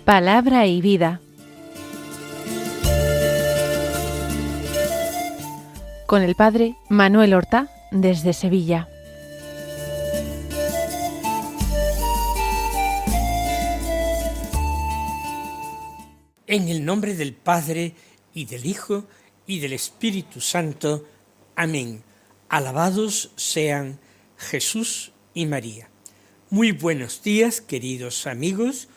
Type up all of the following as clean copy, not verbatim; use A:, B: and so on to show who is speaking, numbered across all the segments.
A: Palabra y vida. Con el padre Manuel Horta, desde Sevilla.
B: En el nombre del Padre, y del Hijo, y del Espíritu Santo. Amén. Alabados sean Jesús y María. Muy buenos días, queridos amigos,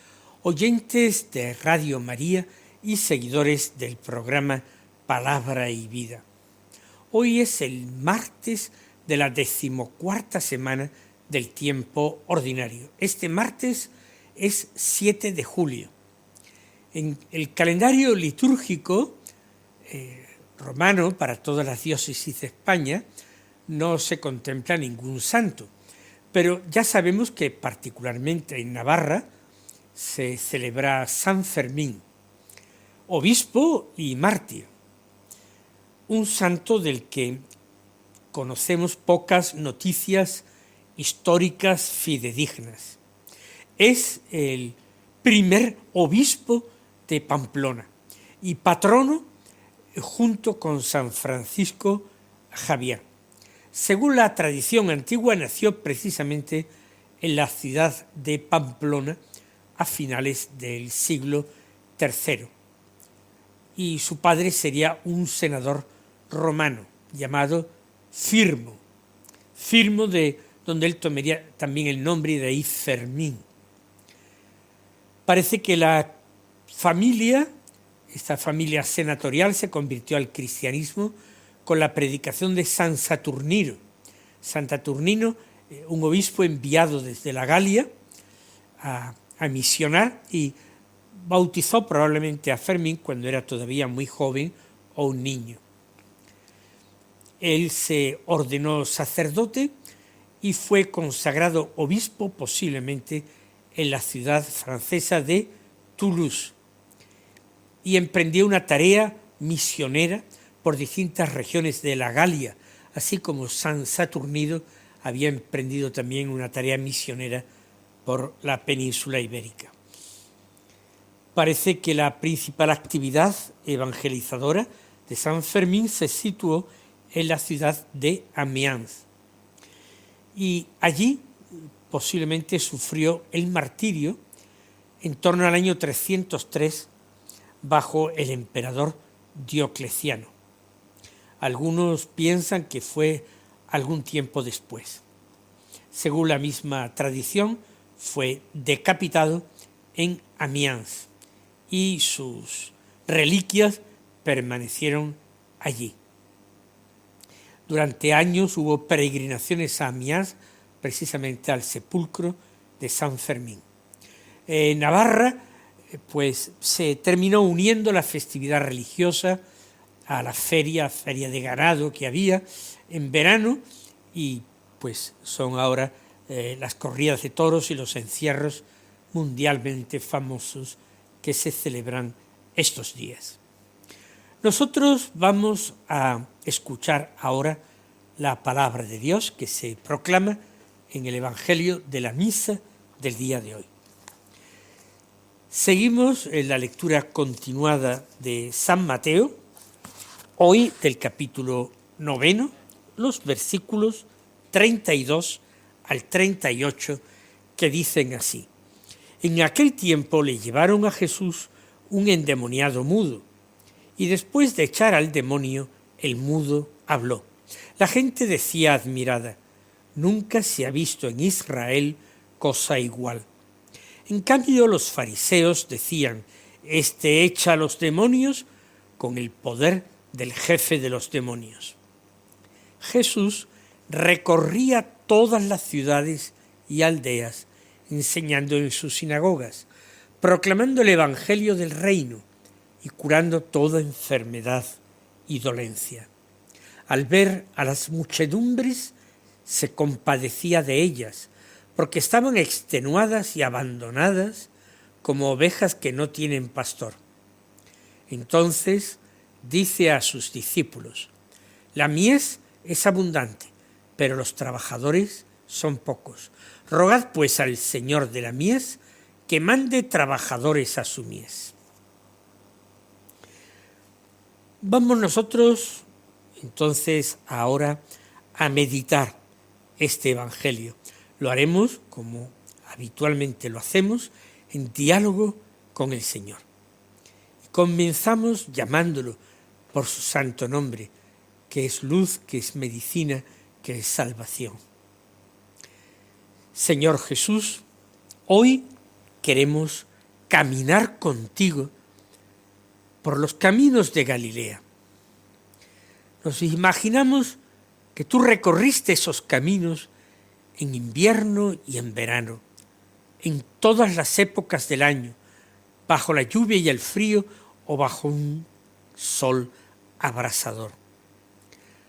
B: oyentes de Radio María y seguidores del programa Palabra y Vida. Hoy es el martes de la 14ª semana del tiempo ordinario. Este martes es 7 de julio. En el calendario litúrgico romano, para todas las diócesis de España, no se contempla ningún santo, pero ya sabemos que particularmente en Navarra se celebra San Fermín, obispo y mártir, un santo del que conocemos pocas noticias históricas fidedignas. Es el primer obispo de Pamplona y patrono junto con San Francisco Javier. Según la tradición antigua, nació precisamente en la ciudad de Pamplona a finales del siglo III, y su padre sería un senador romano llamado Firmo, de donde él tomaría también el nombre de ahí Fermín. Parece que esta familia senatorial se convirtió al cristianismo con la predicación de San Saturnino. San Saturnino, un obispo enviado desde la Galia a misionar, y bautizó probablemente a Fermín cuando era todavía muy joven o un niño. Él se ordenó sacerdote y fue consagrado obispo posiblemente en la ciudad francesa de Toulouse, y emprendió una tarea misionera por distintas regiones de la Galia, así como San Saturnino había emprendido también una tarea misionera por la península ibérica. Parece que la principal actividad evangelizadora de San Fermín se situó en la ciudad de Amiens, y allí posiblemente sufrió el martirio en torno al año 303 bajo el emperador Diocleciano. Algunos piensan que fue algún tiempo después. Según la misma tradición, fue decapitado en Amiens y sus reliquias permanecieron allí. Durante años hubo peregrinaciones a Amiens, precisamente al sepulcro de San Fermín. En Navarra, pues se terminó uniendo la festividad religiosa a la feria de ganado que había en verano, y pues son ahora las corridas de toros y los encierros mundialmente famosos que se celebran estos días. Nosotros vamos a escuchar ahora la palabra de Dios que se proclama en el Evangelio de la misa del día de hoy. Seguimos en la lectura continuada de San Mateo, hoy del capítulo 9, los versículos 32 al 38, que dicen así: En aquel tiempo le llevaron a Jesús un endemoniado mudo, y después de echar al demonio, el mudo habló. La gente decía admirada: nunca se ha visto en Israel cosa igual. En cambio, los fariseos decían: este echa a los demonios con el poder del jefe de los demonios. Jesús recorría todas las ciudades y aldeas, enseñando en sus sinagogas, proclamando el evangelio del reino y curando toda enfermedad y dolencia. Al ver a las muchedumbres, se compadecía de ellas, porque estaban extenuadas y abandonadas como ovejas que no tienen pastor. Entonces dice a sus discípulos: la mies es abundante, pero los trabajadores son pocos. Rogad pues al Señor de la mies que mande trabajadores a su mies. Vamos nosotros entonces ahora a meditar este Evangelio. Lo haremos, como habitualmente lo hacemos, en diálogo con el Señor. Y comenzamos llamándolo por su santo nombre, que es luz, que es medicina, que es salvación. Señor Jesús, hoy queremos caminar contigo por los caminos de Galilea. Nos imaginamos que tú recorriste esos caminos en invierno y en verano, en todas las épocas del año, bajo la lluvia y el frío o bajo un sol abrasador.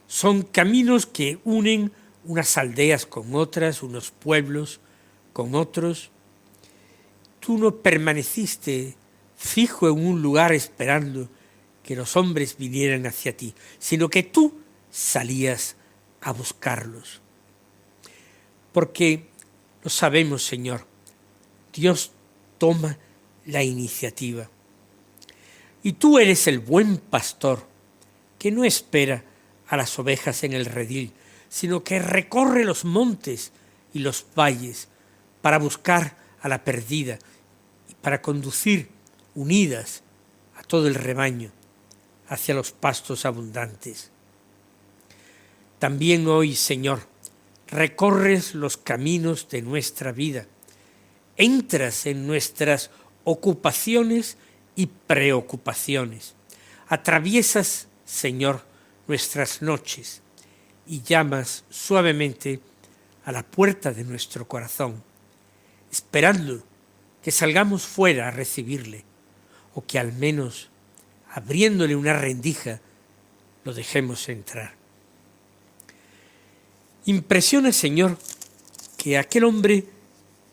B: Son caminos que unen unas aldeas con otras, unos pueblos con otros. Tú no permaneciste fijo en un lugar esperando que los hombres vinieran hacia ti, sino que tú salías a buscarlos. Porque lo sabemos, Señor, Dios toma la iniciativa. Y tú eres el buen pastor que no espera a las ovejas en el redil, sino que recorre los montes y los valles para buscar a la perdida y para conducir unidas a todo el rebaño hacia los pastos abundantes. También hoy, Señor, recorres los caminos de nuestra vida, entras en nuestras ocupaciones y preocupaciones, atraviesas, Señor, nuestras noches y llamas suavemente a la puerta de nuestro corazón, esperando que salgamos fuera a recibirle, o que al menos, abriéndole una rendija, lo dejemos entrar. Impresiona, Señor, que aquel hombre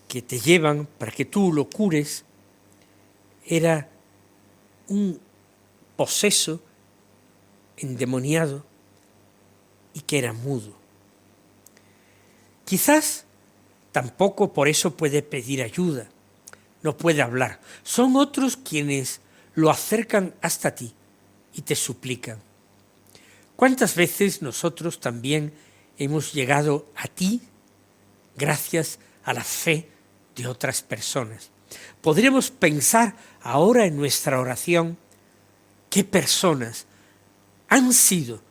B: que te llevan para que tú lo cures era un poseso endemoniado y que era mudo. Quizás tampoco por eso puede pedir ayuda, no puede hablar. Son otros quienes lo acercan hasta ti y te suplican. ¿Cuántas veces nosotros también hemos llegado a ti gracias a la fe de otras personas? Podríamos pensar ahora en nuestra oración qué personas han sido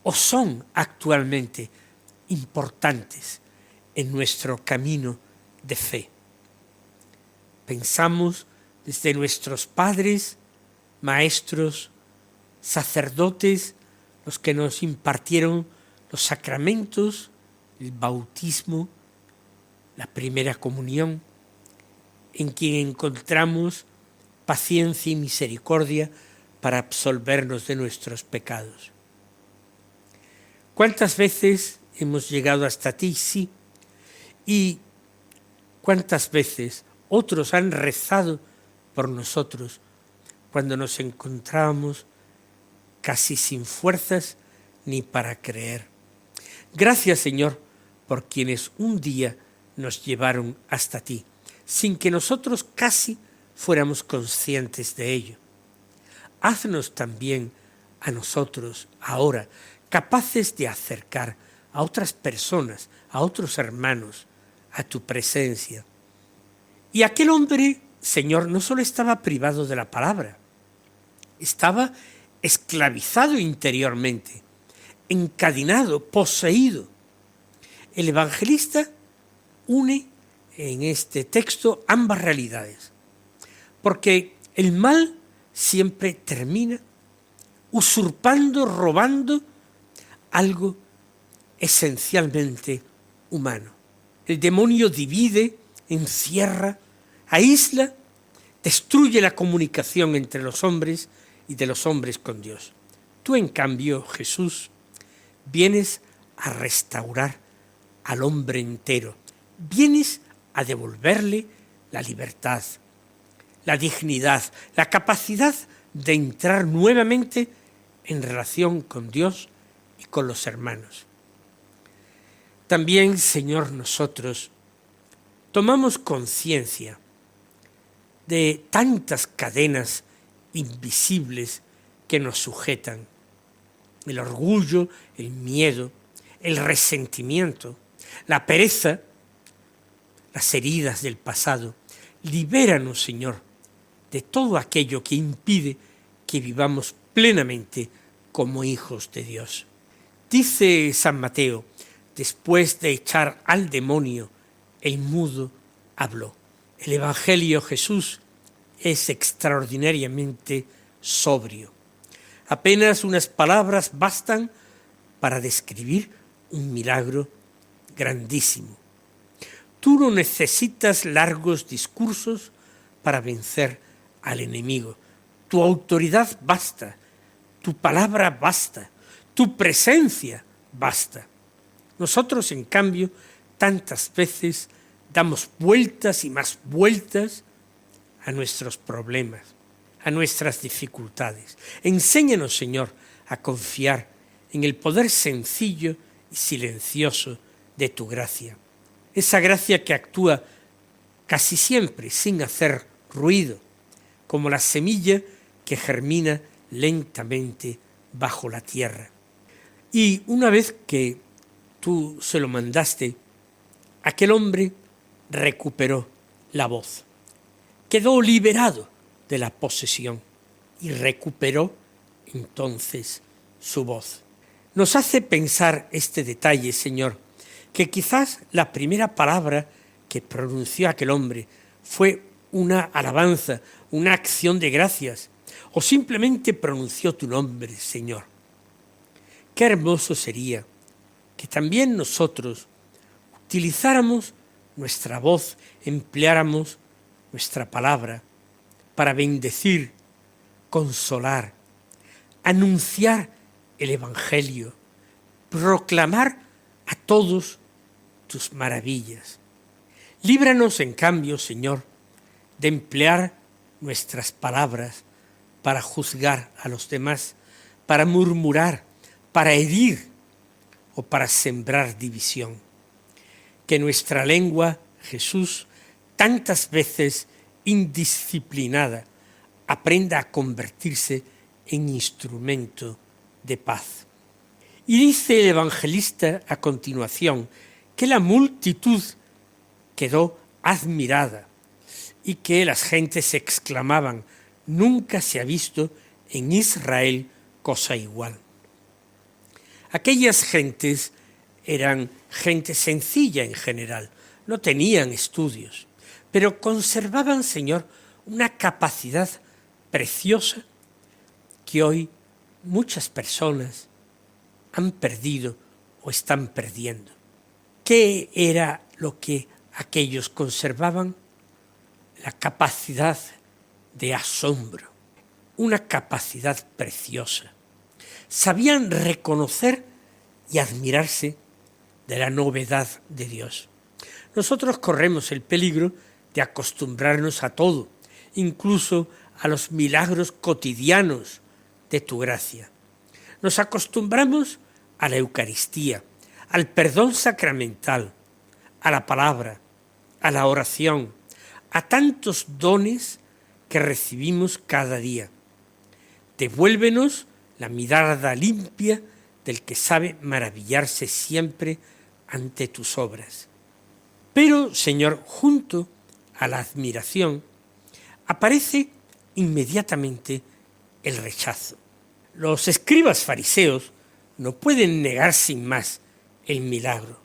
B: o son actualmente importantes en nuestro camino de fe. Pensamos desde nuestros padres, maestros, sacerdotes, los que nos impartieron los sacramentos, el bautismo, la primera comunión, en quien encontramos paciencia y misericordia para absolvernos de nuestros pecados. ¿Cuántas veces hemos llegado hasta ti? Sí. ¿Y cuántas veces otros han rezado por nosotros cuando nos encontrábamos casi sin fuerzas ni para creer? Gracias, Señor, por quienes un día nos llevaron hasta ti, sin que nosotros casi fuéramos conscientes de ello. Haznos también a nosotros ahora capaces de acercar a otras personas, a otros hermanos, a tu presencia. Y aquel hombre, Señor, no solo estaba privado de la palabra, estaba esclavizado interiormente, encadenado, poseído. El evangelista une en este texto ambas realidades, porque el mal siempre termina usurpando, robando algo esencialmente humano. El demonio divide, encierra, aísla, destruye la comunicación entre los hombres y de los hombres con Dios. Tú, en cambio, Jesús, vienes a restaurar al hombre entero, vienes a devolverle la libertad, la dignidad, la capacidad de entrar nuevamente en relación con Dios y con los hermanos. También, Señor, nosotros tomamos conciencia de tantas cadenas invisibles que nos sujetan. El orgullo, el miedo, el resentimiento, la pereza, las heridas del pasado. Libéranos, Señor, de todo aquello que impide que vivamos plenamente como hijos de Dios. Dice San Mateo, después de echar al demonio, el mudo habló. El Evangelio Jesús es extraordinariamente sobrio. Apenas unas palabras bastan para describir un milagro grandísimo. Tú no necesitas largos discursos para vencer al enemigo. Tu autoridad basta, tu palabra basta, tu presencia basta. Nosotros, en cambio, tantas veces damos vueltas y más vueltas a nuestros problemas, a nuestras dificultades. Enséñanos, Señor, a confiar en el poder sencillo y silencioso de tu gracia. Esa gracia que actúa casi siempre sin hacer ruido, como la semilla que germina lentamente bajo la tierra. Y una vez que tú se lo mandaste, aquel hombre recuperó la voz. Quedó liberado de la posesión y recuperó entonces su voz. Nos hace pensar este detalle, Señor, que quizás la primera palabra que pronunció aquel hombre fue una alabanza, una acción de gracias, o simplemente pronunció tu nombre, Señor. Qué hermoso sería que también nosotros utilizáramos nuestra voz, empleáramos nuestra palabra para bendecir, consolar, anunciar el Evangelio, proclamar a todos tus maravillas. Líbranos, en cambio, Señor, de emplear nuestras palabras para juzgar a los demás, para murmurar, para herir o para sembrar división. Que nuestra lengua, Jesús, tantas veces indisciplinada, aprenda a convertirse en instrumento de paz. Y dice el evangelista a continuación que la multitud quedó admirada y que las gentes exclamaban: nunca se ha visto en Israel cosa igual. Aquellas gentes eran gente sencilla en general, no tenían estudios, pero conservaban, Señor, una capacidad preciosa que hoy muchas personas han perdido o están perdiendo. ¿Qué era lo que aquellos conservaban? La capacidad de asombro, una capacidad preciosa. Sabían reconocer y admirarse de la novedad de Dios. Nosotros corremos el peligro de acostumbrarnos a todo, incluso a los milagros cotidianos de tu gracia. Nos acostumbramos a la Eucaristía, al perdón sacramental, a la palabra, a la oración, a tantos dones que recibimos cada día. Devuélvenos la mirada limpia del que sabe maravillarse siempre ante tus obras. Pero, Señor, junto a la admiración aparece inmediatamente el rechazo. Los escribas fariseos no pueden negar sin más el milagro.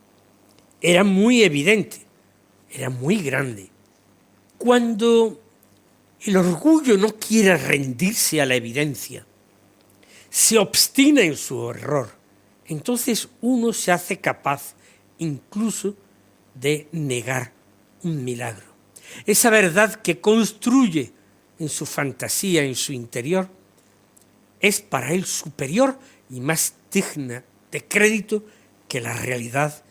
B: Era muy evidente, era muy grande. Cuando el orgullo no quiere rendirse a la evidencia, se obstina en su error, entonces uno se hace capaz incluso de negar un milagro. Esa verdad que construye en su fantasía, en su interior, es para él superior y más digna de crédito que la realidad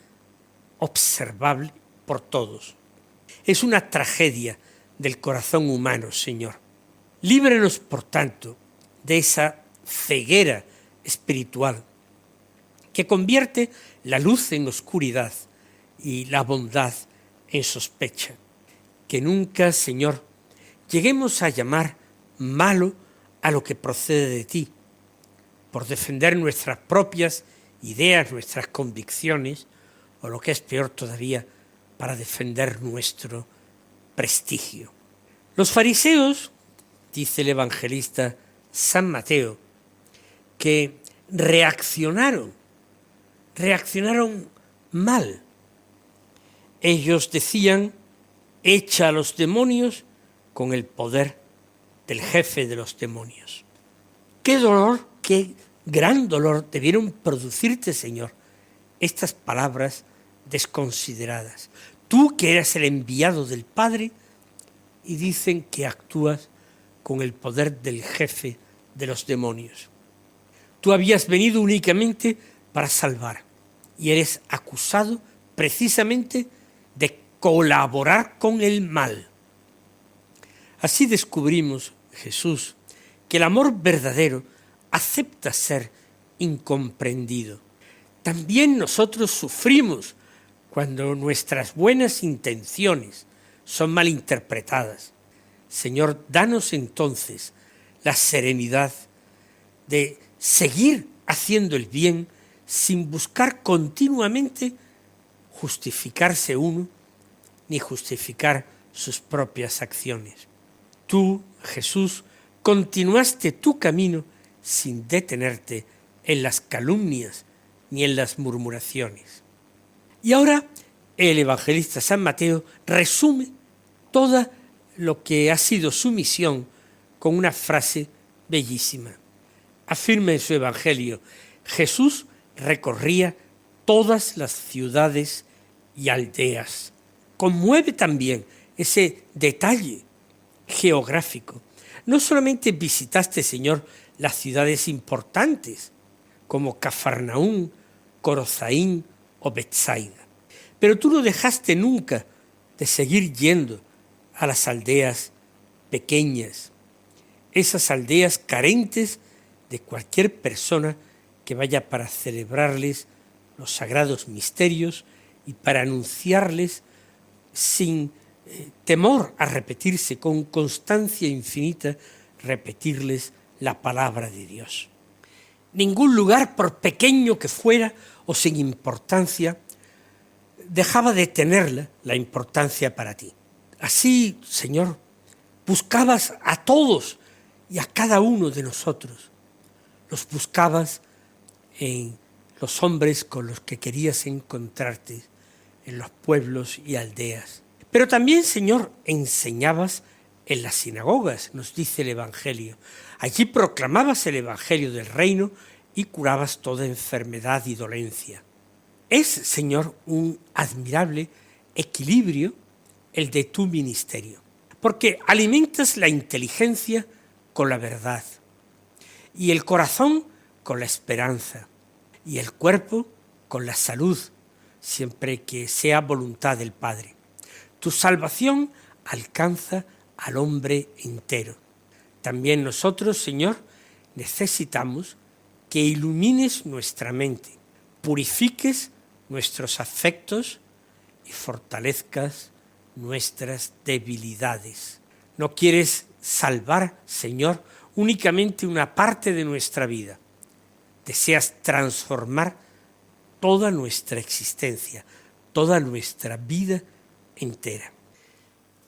B: observable por todos. Es una tragedia del corazón humano, Señor. Líbranos, por tanto, de esa ceguera espiritual, que convierte la luz en oscuridad y la bondad en sospecha. Que nunca, Señor, lleguemos a llamar malo a lo que procede de ti, por defender nuestras propias ideas, nuestras convicciones, o lo que es peor todavía, para defender nuestro prestigio. Los fariseos, dice el evangelista San Mateo, que reaccionaron mal. Ellos decían, echa a los demonios con el poder del jefe de los demonios. ¡Qué dolor, qué gran dolor debieron producirte, Señor, estas palabras desconsideradas! Tú que eras el enviado del Padre y dicen que actúas con el poder del jefe de los demonios. Tú habías venido únicamente para salvar y eres acusado precisamente de colaborar con el mal. Así descubrimos, Jesús, que el amor verdadero acepta ser incomprendido. También nosotros sufrimos cuando nuestras buenas intenciones son malinterpretadas. Señor, danos entonces la serenidad de seguir haciendo el bien sin buscar continuamente justificarse uno ni justificar sus propias acciones. Tú, Jesús, continuaste tu camino sin detenerte en las calumnias ni en las murmuraciones. Y ahora el evangelista San Mateo resume todo lo que ha sido su misión con una frase bellísima. Afirma en su evangelio, Jesús recorría todas las ciudades y aldeas. Conmueve también ese detalle geográfico. No solamente visitaste, Señor, las ciudades importantes, como Cafarnaúm, Corozaín o Betsaida, pero tú no dejaste nunca de seguir yendo a las aldeas pequeñas, esas aldeas carentes de cualquier persona que vaya para celebrarles los sagrados misterios y para anunciarles sin temor a repetirse, con constancia infinita, repetirles la palabra de Dios. Ningún lugar, por pequeño que fuera o sin importancia, dejaba de tenerla la importancia para ti. Así, Señor, buscabas a todos y a cada uno de nosotros. Los buscabas en los hombres con los que querías encontrarte, en los pueblos y aldeas. Pero también, Señor, enseñabas en las sinagogas, nos dice el Evangelio. Allí proclamabas el Evangelio del reino y curabas toda enfermedad y dolencia. Es, Señor, un admirable equilibrio el de tu ministerio, porque alimentas la inteligencia con la verdad, y el corazón con la esperanza, y el cuerpo con la salud, siempre que sea voluntad del Padre. Tu salvación alcanza al hombre entero. También nosotros, Señor, necesitamos que ilumines nuestra mente, purifiques nuestros afectos y fortalezcas nuestras debilidades. No quieres salvar, Señor, únicamente una parte de nuestra vida. Deseas transformar toda nuestra existencia, toda nuestra vida entera.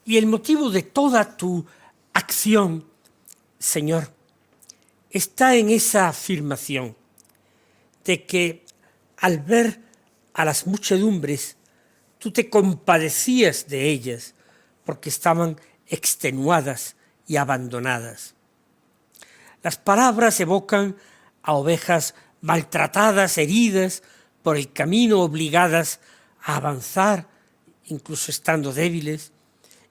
B: Y el motivo de toda tu acción, Señor, está en esa afirmación de que al ver a las muchedumbres, tú te compadecías de ellas porque estaban extenuadas y abandonadas. Las palabras evocan a ovejas maltratadas, heridas por el camino, obligadas a avanzar, incluso estando débiles,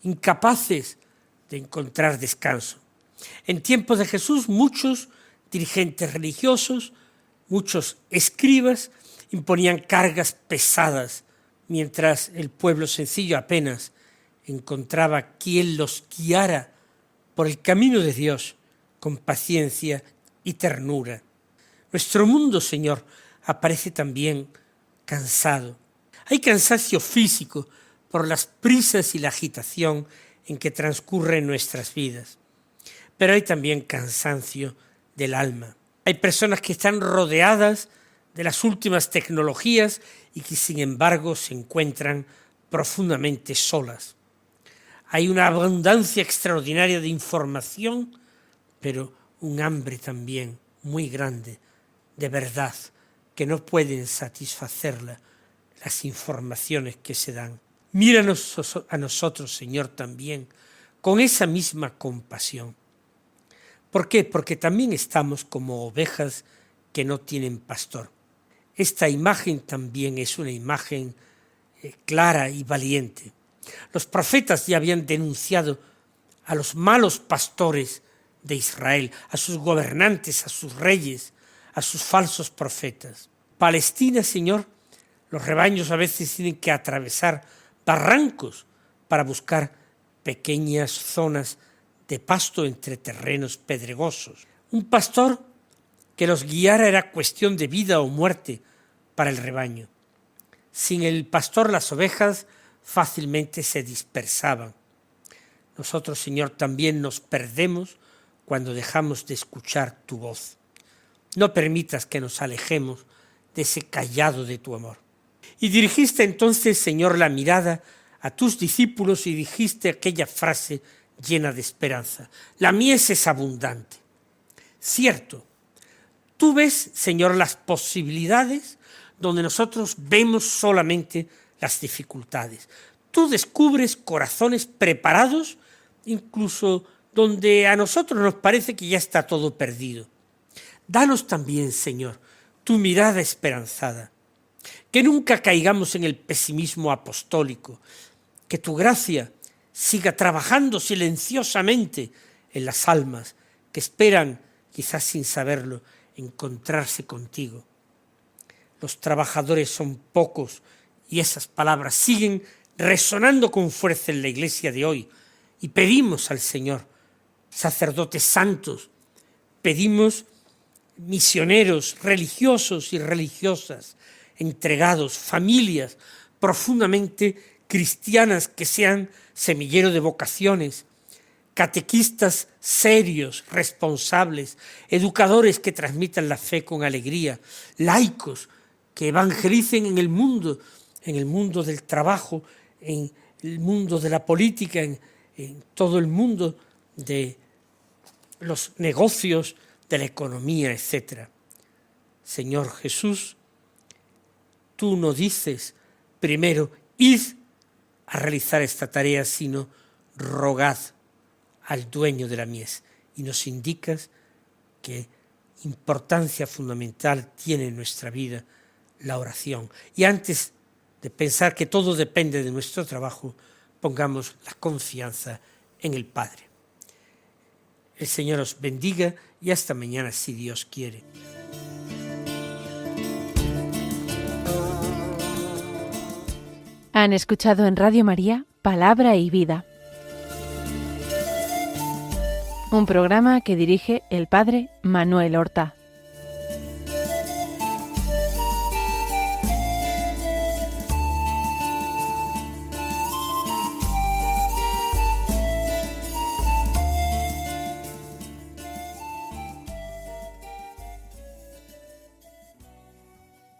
B: incapaces de encontrar descanso. En tiempos de Jesús, muchos dirigentes religiosos, muchos escribas, imponían cargas pesadas, mientras el pueblo sencillo apenas encontraba quien los guiara por el camino de Dios con paciencia y ternura. Nuestro mundo, Señor, aparece también cansado. Hay cansancio físico por las prisas y la agitación en que transcurren nuestras vidas, pero hay también cansancio del alma. Hay personas que están rodeadas de las últimas tecnologías y que sin embargo se encuentran profundamente solas. Hay una abundancia extraordinaria de información, pero un hambre también muy grande de verdad, que no pueden satisfacerla las informaciones que se dan. Míranos a nosotros, Señor, también con esa misma compasión. ¿Por qué? Porque también estamos como ovejas que no tienen pastor. Esta imagen también es una imagen clara y valiente. Los profetas ya habían denunciado a los malos pastores de Israel, a sus gobernantes, a sus reyes, a sus falsos profetas. Palestina, Señor, los rebaños a veces tienen que atravesar barrancos para buscar pequeñas zonas de pasto entre terrenos pedregosos. Un pastor que los guiara era cuestión de vida o muerte para el rebaño. Sin el pastor las ovejas fácilmente se dispersaban. Nosotros, Señor, también nos perdemos cuando dejamos de escuchar tu voz. No permitas que nos alejemos de ese cayado de tu amor. Y dirigiste entonces, Señor, la mirada a tus discípulos y dijiste aquella frase llena de esperanza: la mies es abundante. Cierto, tú ves, Señor, las posibilidades donde nosotros vemos solamente las dificultades. Tú descubres corazones preparados, incluso donde a nosotros nos parece que ya está todo perdido. Danos también, Señor, tu mirada esperanzada, que nunca caigamos en el pesimismo apostólico, que tu gracia siga trabajando silenciosamente en las almas que esperan, quizás sin saberlo, encontrarse contigo. Los trabajadores son pocos y esas palabras siguen resonando con fuerza en la iglesia de hoy. Y pedimos al Señor sacerdotes santos, pedimos misioneros religiosos y religiosas, entregados, familias profundamente cristianas que sean semillero de vocaciones, catequistas serios, responsables, educadores que transmitan la fe con alegría, laicos que evangelicen en el mundo del trabajo, en el mundo de la política, en todo el mundo de los negocios, de la economía, etc. Señor Jesús, tú no dices primero id a realizar esta tarea, sino rogad al dueño de la mies, y nos indicas que importancia fundamental tiene en nuestra vida la oración. Y antes de pensar que todo depende de nuestro trabajo, pongamos la confianza en el Padre. El Señor os bendiga y hasta mañana si Dios quiere.
A: Han escuchado en Radio María Palabra y Vida, un programa que dirige el Padre Manuel Horta.